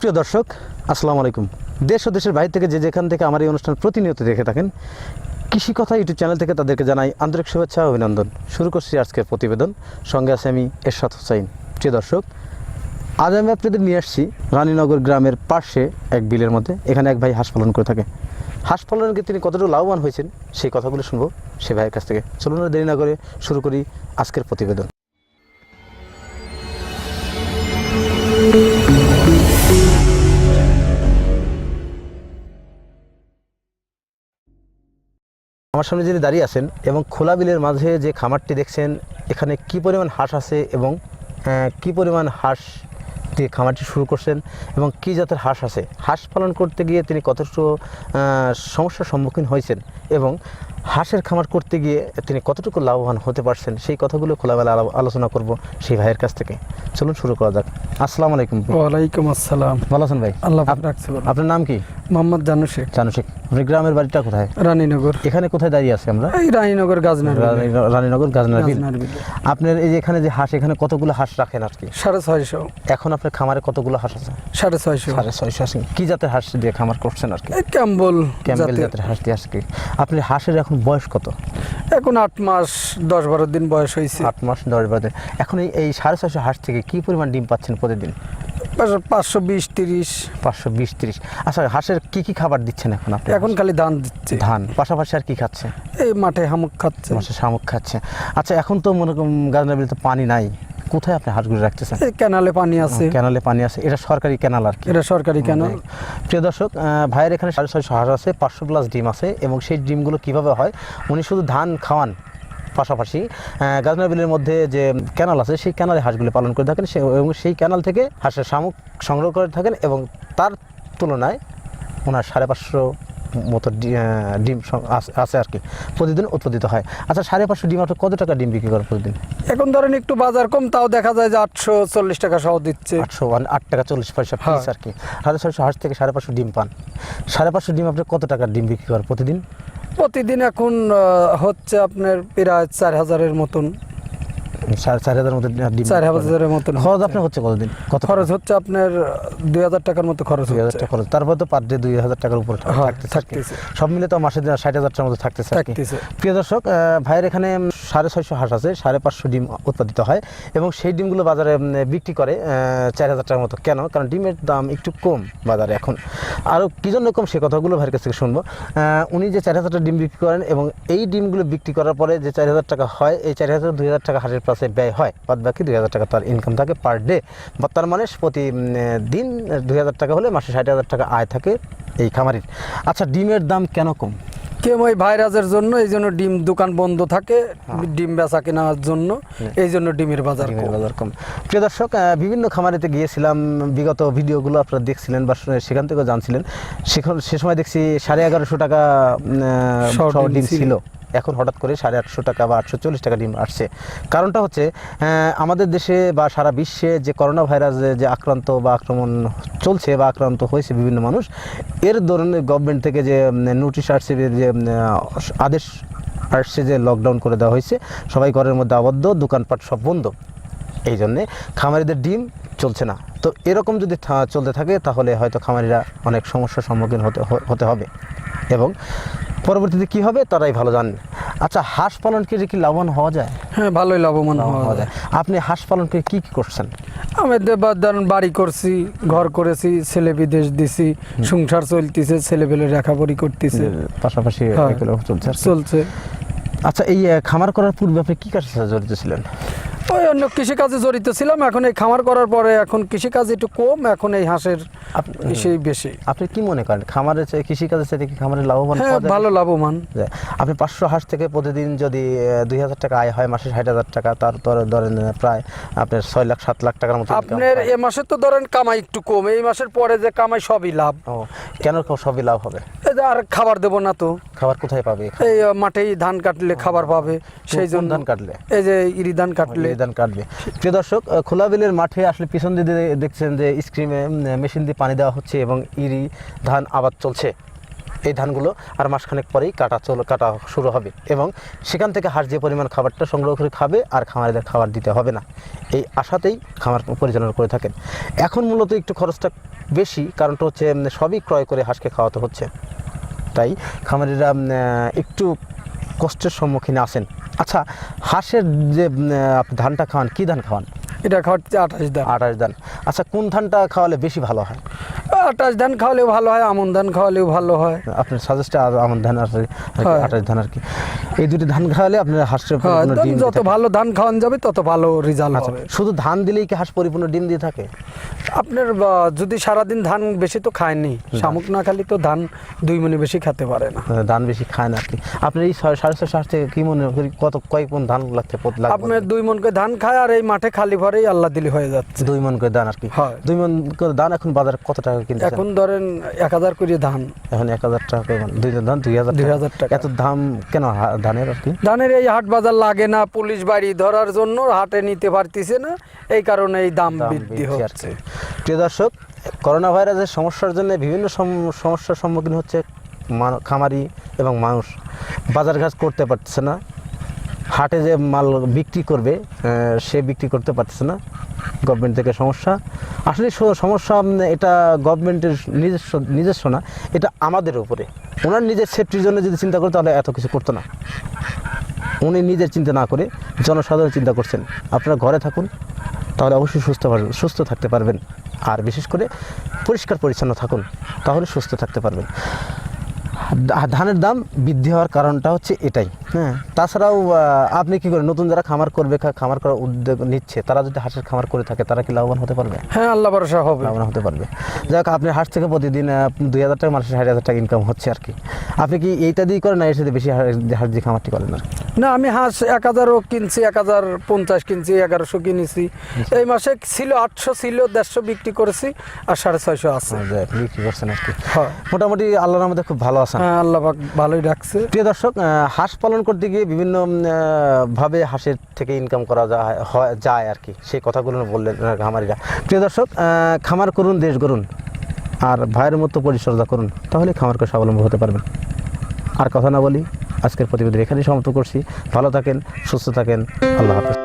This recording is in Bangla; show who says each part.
Speaker 1: প্রিয় দর্শক, আসসালামু আলাইকুম। দেশ ও দেশের বাইরে থেকে যে যেখান থেকে আমার এই অনুষ্ঠান প্রতিনিয়ত দেখে থাকেন, কৃষি কথা ইউটিউব চ্যানেল থেকে তাদেরকে জানাই আন্তরিক শুভেচ্ছা ও অভিনন্দন। শুরু করছি আজকের প্রতিবেদন। সঙ্গে আছে আমি এরশাদ হোসাইন। প্রিয় দর্শক, আজ আমি আপনাদের নিয়ে আসছি রানীনগর গ্রামের পাশে এক বিলের মধ্যে। এখানে এক ভাই হাঁস পালন করে থাকে। হাঁস পালনকে তিনি কতটুকু লাভবান হয়েছেন সেই কথাগুলো শুনবো সে ভাইয়ের কাছ থেকে। চলুন দেরি না করে শুরু করি আজকের প্রতিবেদন। আমার সামনে যিনি দাঁড়িয়ে আছেন এবং খোলা বিলের মাঝে যে খামারটি দেখছেন, এখানে কি পরিমাণ হাঁস আছে এবং কি পরিমাণ হাঁস দিয়ে খামারটি শুরু করছেন এবং কী জাতের হাঁস আছে, হাঁস পালন করতে গিয়ে তিনি কতটুকু সমস্যার সম্মুখীন হয়েছেন এবং হাঁসের খামার করতে গিয়ে তিনি কতটুকু লাভবান হতে পারছেন সেই কথাগুলো খোলামেলা আলোচনা করব সেই ভাইয়ের কাছ থেকে। চলুন শুরু করা যাক। আসসালামু আলাইকুম।
Speaker 2: ওয়ালাইকুম আসসালাম।
Speaker 1: ভালো আছেন ভাই?
Speaker 2: আল্লাহ রাখছে।
Speaker 1: আপনার নাম কি?
Speaker 2: মোহাম্মদ জানু শেখ।
Speaker 1: জানু শেখ। আপনার গ্রামের বাড়িটা কোথায়?
Speaker 2: রানীনগর।
Speaker 1: এখানে কোথায় দাঁড়িয়ে আছি আমরা?
Speaker 2: এই রানীনগর গাজনার।
Speaker 1: রানীনগর গাজনার বিল। আপনার এই যে এখানে যে হাঁস, এখানে কতগুলো হাঁস রাখেন আর কি?
Speaker 2: 650।
Speaker 1: এখন আপনার খামারে কতগুলো হাঁস আছে?
Speaker 2: 650।
Speaker 1: 650। কি জাতের হাঁস দিয়ে খামার করছেন আর কি?
Speaker 2: ক্যাম্বেল
Speaker 1: জাতের হাঁস দিয়ে আজকে। আপনি হাঁসের এখন বয়স কত?
Speaker 2: এখন 8 মাস 10-12 দিন বয়স হয়েছে।
Speaker 1: 8 মাস 10-12 দিন। এখন এই 650 হাঁস থেকে কি পরিমাণ ডিম পাচ্ছেন প্রতিদিন?
Speaker 2: 520-30।
Speaker 1: 520-30। আচ্ছা, হাঁসের কি কি খাবার দিচ্ছেন এখন আপনি?
Speaker 2: এখন খালি ধান দিচ্ছে।
Speaker 1: ধান পাশাপাশি আর কি খাচ্ছে?
Speaker 2: এই মাঠে শামুক খাচ্ছে।
Speaker 1: মাঠে শামুক খাচ্ছে। আচ্ছা, এখন তো মনে করুন গাজনা বিলে তো পানি নাই, কোথায় আপনি হাঁসগুলো রাখতেছেন?
Speaker 2: এই ক্যানালে পানি আছে।
Speaker 1: ক্যানালে পানি আছে। এটা সরকারি ক্যানাল আর কি?
Speaker 2: এটা সরকারি ক্যানাল।
Speaker 1: প্রিয় দর্শক, ভাইয়ের এখানে 650 হাঁস আছে, 500+ ডিম আছে এবং সেই ডিমগুলো কিভাবে হয় উনি শুধু ধান খাওয়ান, পাশাপাশি গাজনা বিলের মধ্যে যে ক্যানাল আছে সেই ক্যানালে হাঁসগুলো পালন করে থাকেন এবং সেই ক্যানাল থেকে হাঁসের শামুক সংগ্রহ করে থাকেন এবং তার তুলনায় ওনার 550 মতো ডিম আছে আর কি, প্রতিদিন উৎপাদিত হয়। আচ্ছা, 550 ডিম আপনি কত টাকা ডিম বিক্রি করেন প্রতিদিন?
Speaker 2: এখন ধরেন একটু বাজার কম, তাও দেখা যায় যে 840 টাকা সহ দিচ্ছে।
Speaker 1: 8 টাকা 40 পয়সা পিস আর কি। 650 হাঁস থেকে 550 ডিম পান। 550 ডিম আপনি কত টাকার ডিম বিক্রি করেন প্রতিদিন?
Speaker 2: প্রতিদিন এখন হচ্ছে আপনার প্রায় 4000-এর মতন।
Speaker 1: 4,000 মতো ডিম।
Speaker 2: 4000-এর মতন
Speaker 1: খরচ আপনার হচ্ছে কতদিন? কত
Speaker 2: খরচ হচ্ছে আপনার 2000 টাকার মতো খরচ।
Speaker 1: 2000 টাকা খরচ। তারপর তো পার ডে 2000 টাকার উপর থাকতেছে। সব মিলে তো মাসে 60,000 টাকার মতো থাকতেছে। প্রিয় দর্শক, ভাইয়ের এখানে 650 হাঁস আছে, 550 ডিম উৎপাদিত হয় এবং সেই ডিমগুলো বাজারে বিক্রি করে 4000 টাকার মতো। কেন? কারণ ডিমের দাম একটু কম বাজারে এখন। আরও কী জন্য কম সে কথাগুলো ভাইয়ের কাছ থেকে শুনবো। উনি যে 4000 টাকা ডিম বিক্রি করেন এবং এই ডিমগুলো বিক্রি করার পরে যে 4000 টাকা হয়, এই 4000-2000 টাকা হাঁসের পাশে ব্যয় হয়, বাদ বাকি 2000 টাকা তার ইনকাম থাকে পার ডে। তার মানে প্রতি দিন 2000 টাকা হলে মাসে 60,000 টাকা আয় থাকে এই খামারির। আচ্ছা, ডিমের দাম কেন কম?
Speaker 2: ওই ভাইরাসের জন্য, এই জন্য ডিম দোকান বন্ধ থাকে, ডিম বেচা কেনার জন্য, এই জন্য ডিমের বাজার
Speaker 1: কম। প্রিয় দর্শক, বিভিন্ন খামারেতে গিয়েছিলাম, বিগত ভিডিওগুলো আপনারা দেখছিলেন বা সেখান থেকেও জানছিলেন। সে সময় দেখছি 1150 টাকা ডিম ছিল, এখন হঠাৎ করে 850 টাকা বা 840 টাকা ডিম আসছে। কারণটা হচ্ছে আমাদের দেশে বা সারা বিশ্বে যে করোনা ভাইরাস যে আক্রান্ত বা আক্রমণ চলছে বা আক্রান্ত হয়েছে বিভিন্ন মানুষ, এর ধরনের গভর্নমেন্ট থেকে যে নোটিশ আসছে, যে আদেশ আসছে যে লকডাউন করে দেওয়া হয়েছে, সবাই ঘরের মধ্যে আবদ্ধ, দোকানপাট সব বন্ধ। এই জন্যে খামারিদের ডিম চলছে না। তো এরকম যদি চলতে থাকে তাহলে হয়তো খামারিরা অনেক সমস্যার সম্মুখীন হতে হবে এবং পরবর্তীতে কী হবে তারাই ভালো জানেন। আচ্ছা, হাঁস পালন করে কি লাভবান হওয়া যায়?
Speaker 2: হ্যাঁ, ভালোই লাভবান হওয়া যায়।
Speaker 1: আপনি হাঁস পালন করে কী কী করছেন?
Speaker 2: আমি ধরেন বাড়ি করছি, ঘর করেছি, ছেলে বিদেশ দিছি, সংসার চলতেছে, ছেলেপেলে লেখাপড়ি করতেছে,
Speaker 1: পাশাপাশি
Speaker 2: চলছে।
Speaker 1: আচ্ছা, এই খামার করার পূর্বে আপনি কী কাজের সাথে জড়িত ছিলেন?
Speaker 2: ওই অন্য কৃষিকাজে জড়িত ছিলাম। এখন এই খামার করার পরে এখন কৃষিকাজ একটু কম, এখন এই হাঁসের সেই বেশি।
Speaker 1: আপনি কি মনে করেন খামারের চেয়ে কৃষিকাজের সাথে কি খামারের লাভবান?
Speaker 2: হ্যাঁ, ভালো লাভবান।
Speaker 1: আপনি 500 হাঁস থেকে প্রতিদিন যদি 2000 টাকা আয় হয়, মাসে 60,000 টাকা, তার ধরেন প্রায় আপনার 6 লাখ 7 লাখ টাকার মতো।
Speaker 2: আপনার এ মাসে তো ধরেন কামাই একটু কম, এই মাসের পরে যে কামাই সবই লাভ।
Speaker 1: কেন সবই লাভ হবে?
Speaker 2: আর খাবার দেবো না তো।
Speaker 1: খাবার কোথায় পাবে?
Speaker 2: এই মাঠেই ধান কাটলে খাবার পাবে, সেই জন্য
Speaker 1: ধান কাটলে,
Speaker 2: এই যে ইরি ধান কাটলে
Speaker 1: ধান কাটবে। প্রিয় দর্শক, খোলা বিলের মাঠে আসলে পিছন দিয়ে দেখছেন যে স্ক্রিমে মেশিন দিয়ে পানি দেওয়া হচ্ছে এবং ইরি ধান আবাদ চলছে। এই ধানগুলো আর মাসখানেক পরেই কাটা শুরু হবে, এবং সেখান থেকে হাঁস যে পরিমাণ খাবারটা সংগ্রহ করে খাবে আর খামারিদের খাবার দিতে হবে না, এই আশাতেই খামার পরিচালনা করে থাকেন। এখন মূলত একটু খরচটা বেশি, কারণটা হচ্ছে সবই ক্রয় করে হাঁসকে খাওয়াতে হচ্ছে, তাই খামারিরা একটু কষ্টের সম্মুখীন আছেন। আচ্ছা, হাঁসের যে আপনি ধানটা খাওয়ান, কী ধান খাওয়ান?
Speaker 2: এটা খাওয়াচ্ছে 28 ধান।
Speaker 1: 28 ধান। আচ্ছা, কোন ধানটা খাওয়ালে বেশি ভালো হয়?
Speaker 2: 28 ধান খাওয়ালেও ভালো হয়, আমন ধান খাওয়ালেও ভালো হয়।
Speaker 1: আপনার সাজেস্টে আমন ধান আর 28 ধান আর কি, এই দুটি ধান খাওয়ালে আপনার হাঁসের
Speaker 2: হ্যাঁ,
Speaker 1: পরিপূর্ণ ডিম
Speaker 2: যত ভালো ধান খাওয়ান যাবে তত ভালো রেজাল্ট
Speaker 1: আচ্ছা,
Speaker 2: হবে।
Speaker 1: শুধু ধান দিলেই কি হাঁস পরিপূর্ণ ডিম দিয়ে থাকে?
Speaker 2: আপনার যদি সারাদিন ধান বেশি তো খায়নি, শামুক না খালি তো ধান 2 মণ বেশি খেতে পারে না।
Speaker 1: ধান বেশি খায় না আর কি। আপনার এই 650 হাঁস থেকে কি মনে করি কয়েক মণ ধান লাগতে
Speaker 2: আপনার 2 মণ করে ধান খায়, আর এই মাঠে খালি ভরেই আল্লাহ দিলি হয়ে যাচ্ছে।
Speaker 1: 2 মণ করে ধান আর কি।
Speaker 2: হয়
Speaker 1: 2 মণ করে ধান এখন বাজারে কত টাকা কিনতে?
Speaker 2: এখন ধরেন 1000 করে ধান।
Speaker 1: এখন 1000 টাকা করে 2 ধান
Speaker 2: 2000 টাকা।
Speaker 1: এত দাম কেন ধানের আর কি?
Speaker 2: ধানের এই হাট বাজার লাগে না, পুলিশ বাড়ি ধরার জন্য হাটে নিতে পারতেছে না, এই কারণে এই দাম বৃদ্ধি হচ্ছে।
Speaker 1: প্রিয় দর্শক, করোনা ভাইরাসের সমস্যার জন্য বিভিন্ন সমস্যার সম্মুখীন হচ্ছে খামারি এবং মানুষ। বাজারঘাট করতে পারতেছে না, হাটে যে মাল বিক্রি করবে সে বিক্রি করতে পারতেছে না, গভর্নমেন্ট থেকে সমস্যা। আসলে সমস্যা এটা গভর্নমেন্টের নিজস্ব না, এটা আমাদের উপরে। ওনার নিজের সেফটির জন্য যদি চিন্তা করে তাহলে এত কিছু করতো না। উনি নিজের চিন্তা না করে জনসাধারণ চিন্তা করছেন। আপনারা ঘরে থাকুন, তাহলে অবশ্যই সুস্থ থাকতে পারবেন, আর বিশেষ করে পরিষ্কার পরিচ্ছন্ন থাকুন, তাহলে সুস্থ থাকতে পারবেন। ধানের দাম বৃদ্ধি হওয়ার কারণটা হচ্ছে এটাই। হ্যাঁ, তাছাড়াও আপনি কি করেন, নতুন যারা খামার করবে, খামার করার উদ্যোগ নিচ্ছে, তারা যদি হাঁসের খামার করে থাকে তারা কি লাভবান হতে পারবে?
Speaker 2: হ্যাঁ, আল্লাহ ভরসা হবে,
Speaker 1: লাভবান হতে পারবে। যাক, আপনি হাঁস থেকে প্রতিদিন 2000 টাকা, মাসে 60,000 টাকা ইনকাম হচ্ছে আর কি। আপনি কি এইটা দিয়ে করেন না এর সাথে বেশি হাঁস দিয়ে খামারটি করেন না?
Speaker 2: না, আমি হাঁস 1000ও কিনছি, 1050 কিনছি, 1100 কিনেছি। এই মাসে ছিল 800, ছিল 150 বিক্রি করেছি, আর 650 আছে।
Speaker 1: বিক্রি করছেন আর কি।
Speaker 2: হ্যাঁ,
Speaker 1: মোটামুটি আল্লাহর রহমতে খুব ভালো আছেন।
Speaker 2: হ্যাঁ, আল্লাহ পাক ভালোই রাখছে।
Speaker 1: প্রিয় দর্শক, হাঁস পালন করতে গিয়ে বিভিন্ন ভাবে হাঁসের থেকে ইনকাম করা যায় আর কি, সেই কথাগুলো বললেন খামারিরা। প্রিয় দর্শক, খামার করুন, দেশ গড়ুন, আর ভাইয়ের মতো পরিচর্যা করুন, তাহলে খামার করে স্বাবলম্বী হতে পারবেন। আর কথা না বলি, আজকের প্রতিবেদন এখানেই সমাপ্ত করছি। ভালো থাকেন, সুস্থ থাকেন, আল্লাহ হাফেজ।